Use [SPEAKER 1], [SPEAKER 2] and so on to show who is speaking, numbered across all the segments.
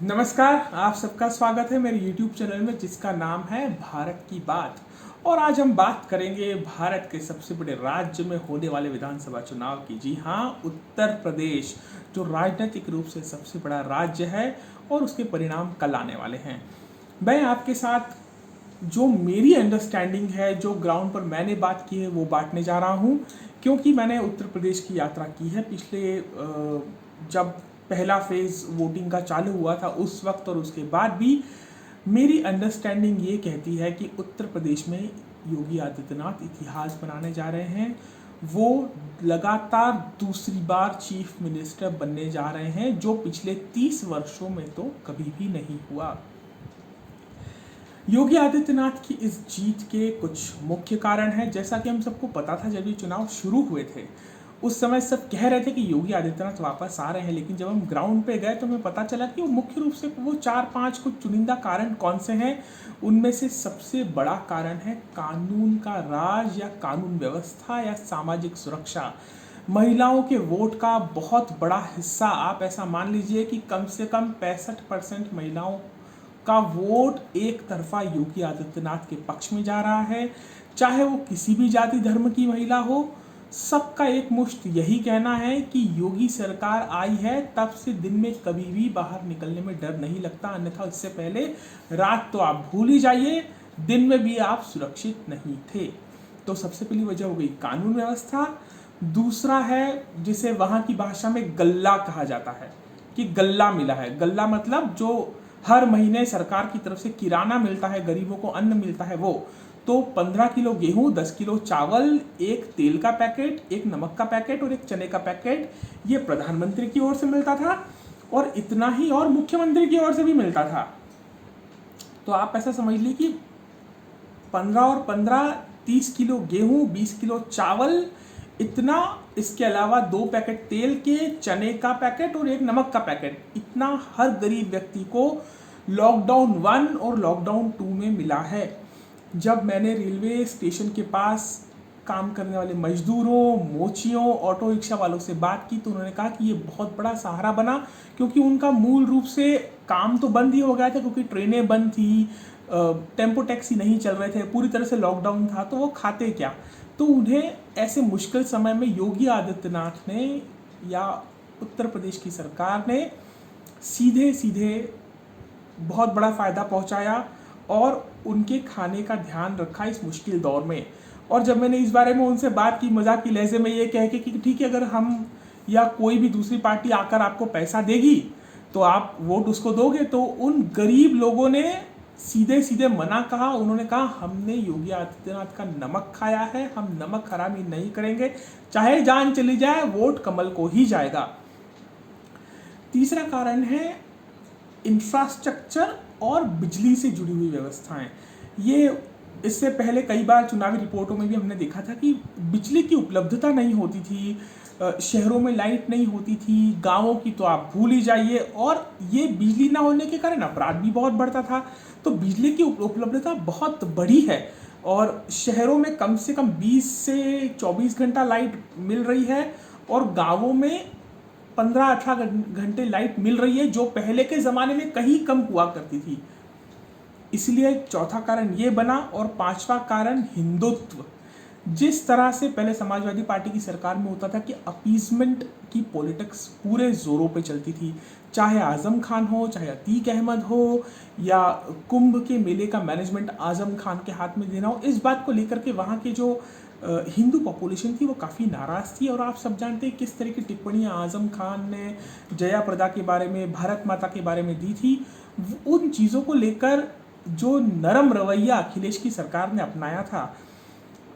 [SPEAKER 1] नमस्कार, आप सबका स्वागत है मेरे YouTube चैनल में जिसका नाम है भारत की बात। और आज हम बात करेंगे भारत के सबसे बड़े राज्य में होने वाले विधानसभा चुनाव की। जी हाँ, उत्तर प्रदेश जो राजनीतिक रूप से सबसे बड़ा राज्य है और उसके परिणाम कल आने वाले हैं। मैं आपके साथ जो मेरी अंडरस्टैंडिंग है, जो ग्राउंड पर मैंने बात की है, वो बांटने जा रहा हूँ। क्योंकि मैंने उत्तर प्रदेश की यात्रा की है पिछले जब पहला फेज़ वोटिंग का चालू हुआ था उस वक्त, और उसके बाद भी मेरी अंडरस्टैंडिंग ये कहती है कि उत्तर प्रदेश में योगी आदित्यनाथ इतिहास बनाने जा रहे हैं। वो लगातार दूसरी बार चीफ मिनिस्टर बनने जा रहे हैं, जो पिछले 30 वर्षों में तो कभी भी नहीं हुआ। योगी आदित्यनाथ की इस जीत के कुछ मुख्य कारण हैं। जैसा कि हम सबको पता था, जब ये चुनाव शुरू हुए थे उस समय सब कह रहे थे कि योगी आदित्यनाथ वापस आ रहे हैं, लेकिन जब हम ग्राउंड पे गए तो हमें पता चला कि वो मुख्य रूप से वो 4-5 कुछ चुनिंदा कारण कौन से हैं। उनमें से सबसे बड़ा कारण है कानून का राज या कानून व्यवस्था या सामाजिक सुरक्षा। महिलाओं के वोट का बहुत बड़ा हिस्सा, आप ऐसा मान लीजिए कि कम से कम 65% महिलाओं का वोट एक तरफा योगी आदित्यनाथ के पक्ष में जा रहा है। चाहे वो किसी भी जाति धर्म की महिला हो, सबका एक मुश्त यही कहना है कि योगी सरकार आई है तब से दिन में कभी भी बाहर निकलने में डर नहीं लगता, अन्यथा इससे पहले रात तो आप भूल ही जाइए, दिन में भी आप सुरक्षित नहीं थे। तो सबसे पहली वजह हो गई कानून व्यवस्था। दूसरा है जिसे वहाँ की भाषा में गल्ला कहा जाता है, कि गल्ला मिला है। गल्ला मतलब जो हर महीने सरकार की तरफ से किराना मिलता है, गरीबों को अन्न मिलता है वो। तो 15 किलो गेहूं, 10 किलो चावल, एक तेल का पैकेट, एक नमक का पैकेट और एक चने का पैकेट, ये प्रधानमंत्री की ओर से मिलता था। और इतना ही और मुख्यमंत्री की ओर से भी मिलता था। तो आप ऐसा समझ लीजिए कि 15 और 15, 30 किलो गेहूं, 20 किलो चावल, इतना, इसके अलावा 2 पैकेट तेल के, चने का पैकेट और एक नमक का पैकेट, इतना हर गरीब व्यक्ति को लॉकडाउन 1 और लॉकडाउन 2 में मिला है। जब मैंने रेलवे स्टेशन के पास काम करने वाले मजदूरों, मोचियों, ऑटो रिक्शा वालों से बात की तो उन्होंने कहा कि ये बहुत बड़ा सहारा बना, क्योंकि उनका मूल रूप से काम तो बंद ही हो गया था, क्योंकि ट्रेनें बंद थी, टेम्पो टैक्सी नहीं चल रहे थे, पूरी तरह से लॉकडाउन था, तो वो खाते क्या। तो उन्हें ऐसे मुश्किल समय में योगी आदित्यनाथ ने या उत्तर प्रदेश की सरकार ने सीधे सीधे बहुत बड़ा फ़ायदा पहुंचाया और उनके खाने का ध्यान रखा इस मुश्किल दौर में। और जब मैंने इस बारे में उनसे बात की मजाक की लहजे में, ये कह के कि ठीक है, अगर हम या कोई भी दूसरी पार्टी आकर आपको पैसा देगी तो आप वोट उसको दोगे, तो उन गरीब लोगों ने सीधे सीधे मना कहा। उन्होंने कहा हमने योगी आदित्यनाथ का नमक खाया है, हम नमक हरामी नहीं करेंगे, चाहे जान चली जाए वोट कमल को ही जाएगा। तीसरा कारण है इंफ्रास्ट्रक्चर और बिजली से जुड़ी हुई व्यवस्थाएं। ये इससे पहले कई बार चुनावी रिपोर्टों में भी हमने देखा था कि बिजली की उपलब्धता नहीं होती थी, शहरों में लाइट नहीं होती थी, गांवों की तो आप भूल ही जाइए। और ये बिजली ना होने के कारण अपराध भी बहुत बढ़ता था। तो बिजली की उपलब्धता बहुत बड़ी है और शहरों में कम से कम 20 से 24 घंटा लाइट मिल रही है और गांवों में 15-18 घंटे लाइट मिल रही है, जो पहले के ज़माने में कहीं कम हुआ करती थी। इसलिए चौथा कारण ये बना। और पांचवा कारण हिंदुत्व। जिस तरह से पहले समाजवादी पार्टी की सरकार में होता था कि अपीजमेंट की पॉलिटिक्स पूरे जोरों पे चलती थी, चाहे आजम खान हो, चाहे अतीक अहमद हो, या कुंभ के मेले का मैनेजमेंट आजम खान के हाथ में देना हो, इस बात को लेकर के वहाँ के जो हिंदू पॉपुलेशन थी वो काफ़ी नाराज़ थी। और आप सब जानते हैं किस तरह की टिप्पणियाँ आजम खान ने जया प्रदा के बारे में, भारत माता के बारे में दी थी। उन चीज़ों को लेकर जो नरम रवैया अखिलेश की सरकार ने अपनाया था,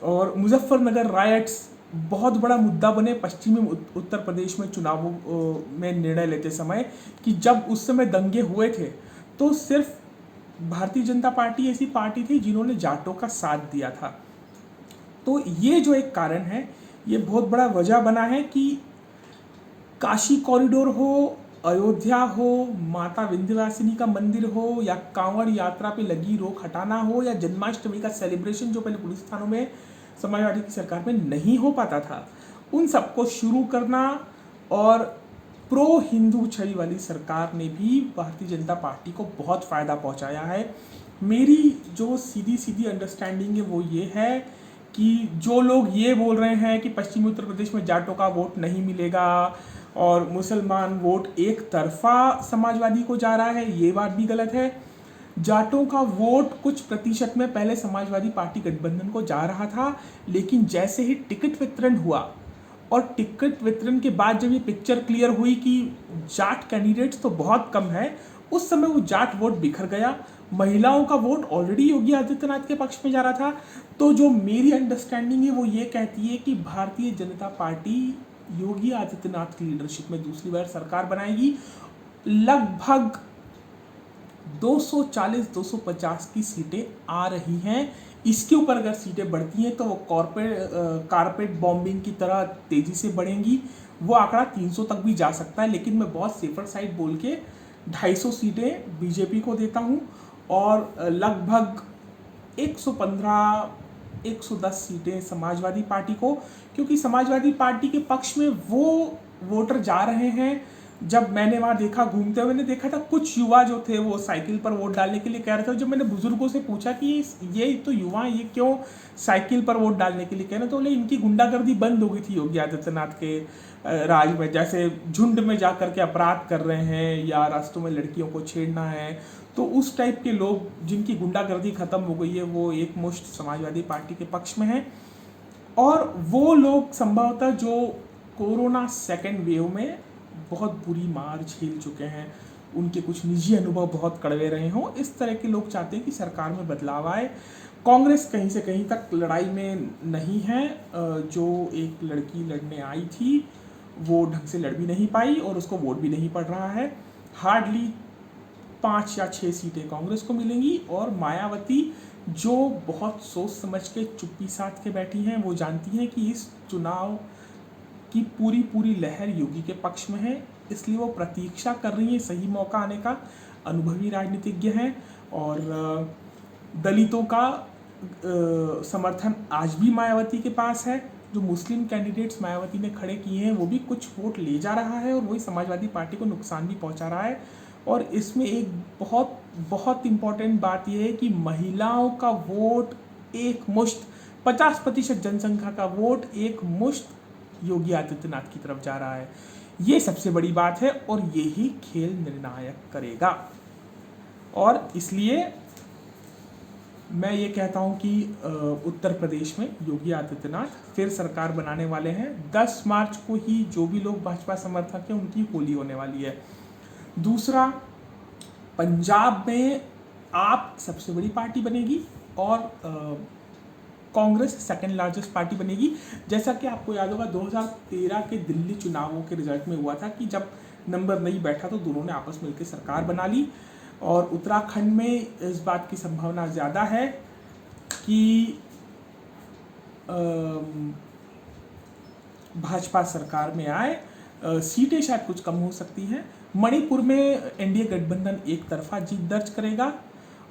[SPEAKER 1] और मुजफ्फरनगर राइट्स बहुत बड़ा मुद्दा बने पश्चिमी उत्तर प्रदेश में चुनावों में निर्णय लेते समय, कि जब उस समय दंगे हुए थे तो सिर्फ भारतीय जनता पार्टी ऐसी पार्टी थी जिन्होंने जाटों का साथ दिया था। तो ये जो एक कारण है, ये बहुत बड़ा वजह बना है कि काशी कॉरिडोर हो, अयोध्या हो, माता विंध्यवासिनी का मंदिर हो, या कांवड़ यात्रा पे लगी रोक हटाना हो, या जन्माष्टमी का सेलिब्रेशन जो पहले पुलिस थानों में समाजवादी की सरकार में नहीं हो पाता था, उन सबको शुरू करना और प्रो हिंदू छवि वाली सरकार ने भी भारतीय जनता पार्टी को बहुत फ़ायदा पहुंचाया है। मेरी जो सीधी सीधी अंडरस्टैंडिंग है वो ये है कि जो लोग ये बोल रहे हैं कि पश्चिमी उत्तर प्रदेश में जाटों का वोट नहीं मिलेगा और मुसलमान वोट एक तरफा समाजवादी को जा रहा है, ये बात भी गलत है। जाटों का वोट कुछ प्रतिशत में पहले समाजवादी पार्टी गठबंधन को जा रहा था, लेकिन जैसे ही टिकट वितरण हुआ और टिकट वितरण के बाद जब ये पिक्चर क्लियर हुई कि जाट कैंडिडेट्स तो बहुत कम है, उस समय वो जाट वोट बिखर गया। महिलाओं का वोट ऑलरेडी योगी आदित्यनाथ के पक्ष में जा रहा था। तो जो मेरी अंडरस्टैंडिंग है वो ये कहती है कि भारतीय जनता पार्टी योगी आदित्यनाथ की लीडरशिप में दूसरी बार सरकार बनाएगी। लगभग 240-250 की सीटें आ रही हैं। इसके ऊपर अगर सीटें बढ़ती हैं तो वो कारपेट बॉम्बिंग की तरह तेज़ी से बढ़ेंगी। वो आंकड़ा 300 तक भी जा सकता है, लेकिन मैं बहुत सेफर साइड बोल के 250 सीटें बीजेपी को देता हूँ और लगभग 115-110 सीटें समाजवादी पार्टी को, क्योंकि समाजवादी पार्टी के पक्ष में वो वोटर जा रहे हैं। जब मैंने वहाँ देखा, घूमते हुए मैंने देखा था कुछ युवा जो थे वो साइकिल पर वोट डालने के लिए कह रहे थे। जब मैंने बुजुर्गों से पूछा कि ये तो युवा ये क्यों साइकिल पर वोट डालने के लिए कह रहे, तो बोले इनकी गुंडागर्दी बंद हो गई थी योगी आदित्यनाथ के राज में, जैसे झुंड में जा कर के अपराध कर रहे हैं या रास्तों में लड़कियों को छेड़ना है, तो उस टाइप के लोग जिनकी गुंडागर्दी खत्म हो गई है वो एक मुश्त समाजवादी पार्टी के पक्ष में हैं। और वो लोग संभवतः जो कोरोना सेकेंड वेव में बहुत बुरी मार झेल चुके हैं, उनके कुछ निजी अनुभव बहुत कड़वे रहे हों, इस तरह के लोग चाहते हैं कि सरकार में बदलाव आए। कांग्रेस कहीं से कहीं तक लड़ाई में नहीं है। जो एक लड़की लड़ने आई थी वो ढंग से लड़ भी नहीं पाई और उसको वोट भी नहीं पड़ रहा है। हार्डली 5 या 6 सीटें कांग्रेस को मिलेंगी और मायावती जो बहुत सोच समझ के चुप्पी साध के बैठी हैं, वो जानती हैं कि इस चुनाव की पूरी लहर योगी के पक्ष में है, इसलिए वो प्रतीक्षा कर रही है सही मौका आने का। अनुभवी राजनीतिज्ञ हैं और दलितों का समर्थन आज भी मायावती के पास है। जो मुस्लिम कैंडिडेट्स मायावती ने खड़े किए हैं वो भी कुछ वोट ले जा रहा है और वही समाजवादी पार्टी को नुकसान भी पहुंचा रहा है। और इसमें एक बहुत इम्पॉर्टेंट बात यह है कि महिलाओं का वोट एक मुश्त 50% जनसंख्या का वोट एक मुश्त योगी आदित्यनाथ की तरफ जा रहा है। ये सबसे बड़ी बात है और यही खेल निर्णायक करेगा। और इसलिए मैं ये कहता हूँ कि उत्तर प्रदेश में योगी आदित्यनाथ फिर सरकार बनाने वाले हैं। 10 मार्च को ही जो भी लोग भाजपा समर्थक हैं उनकी होली होने वाली है। दूसरा, पंजाब में आप सबसे बड़ी पार्टी बनेगी और कांग्रेस सेकंड लार्जेस्ट पार्टी बनेगी। जैसा कि आपको याद होगा 2013 के दिल्ली चुनावों के रिजल्ट में हुआ था कि जब नंबर नहीं बैठा तो दोनों ने आपस में मिलकर सरकार बना ली। और उत्तराखंड में इस बात की संभावना ज़्यादा है कि भाजपा सरकार में आए। सीटें शायद कुछ कम हो सकती हैं। मणिपुर में एनडीए गठबंधन एक तरफा जीत दर्ज करेगा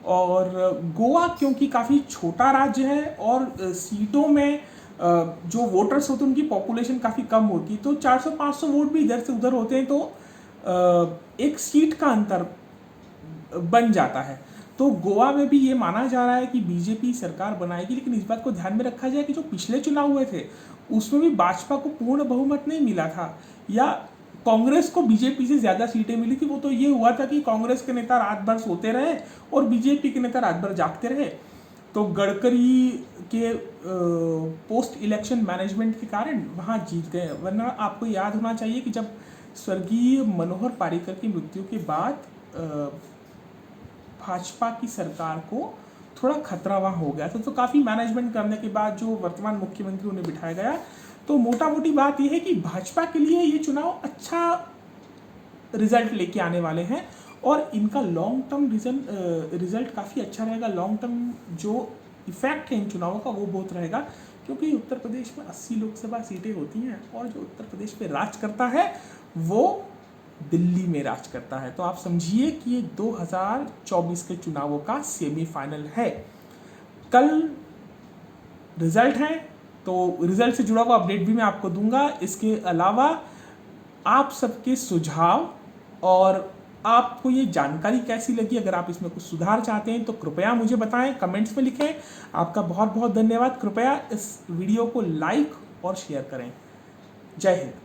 [SPEAKER 1] और गोवा क्योंकि काफ़ी छोटा राज्य है और सीटों में जो वोटर्स होते हैं उनकी पॉपुलेशन काफ़ी कम होती है, तो 400-500 वोट भी इधर से उधर होते हैं तो एक सीट का अंतर बन जाता है। तो गोवा में भी ये माना जा रहा है कि बीजेपी सरकार बनाएगी, लेकिन इस बात को ध्यान में रखा जाए कि जो पिछले चुनाव हुए थे उसमें भी भाजपा को पूर्ण बहुमत नहीं मिला था या कांग्रेस को बीजेपी से ज़्यादा सीटें मिली थी। वो तो ये हुआ था कि कांग्रेस के नेता रात भर सोते रहे और बीजेपी के नेता रात भर जागते रहे। तो गडकरी के पोस्ट इलेक्शन मैनेजमेंट के कारण वहाँ जीत गए। वरना आपको याद होना चाहिए कि जब स्वर्गीय मनोहर पर्रिकर की मृत्यु के बाद भाजपा की सरकार को थोड़ा खतरा वहाँ हो गया था। तो काफ़ी मैनेजमेंट करने के बाद जो वर्तमान मुख्यमंत्री उन्हें बिठाया गया। तो मोटा मोटी बात यह है कि भाजपा के लिए ये चुनाव अच्छा रिजल्ट लेके आने वाले हैं और इनका लॉन्ग टर्म रिजल्ट काफ़ी अच्छा रहेगा। लॉन्ग टर्म जो इफेक्ट है इन चुनावों का वो बहुत रहेगा, क्योंकि उत्तर प्रदेश में 80 लोकसभा सीटें होती हैं और जो उत्तर प्रदेश पे राज करता है वो दिल्ली में राज करता है। तो आप समझिए कि ये 2024 के चुनावों का सेमीफाइनल है। कल रिजल्ट है तो रिजल्ट से जुड़ा हुआ अपडेट भी मैं आपको दूंगा। इसके अलावा आप सबके सुझाव और आपको ये जानकारी कैसी लगी। अगर आप इसमें कुछ सुधार चाहते हैं तो कृपया मुझे बताएं, कमेंट्स में लिखें। आपका बहुत बहुत धन्यवाद। कृपया इस वीडियो को लाइक और शेयर करें। जय हिंद।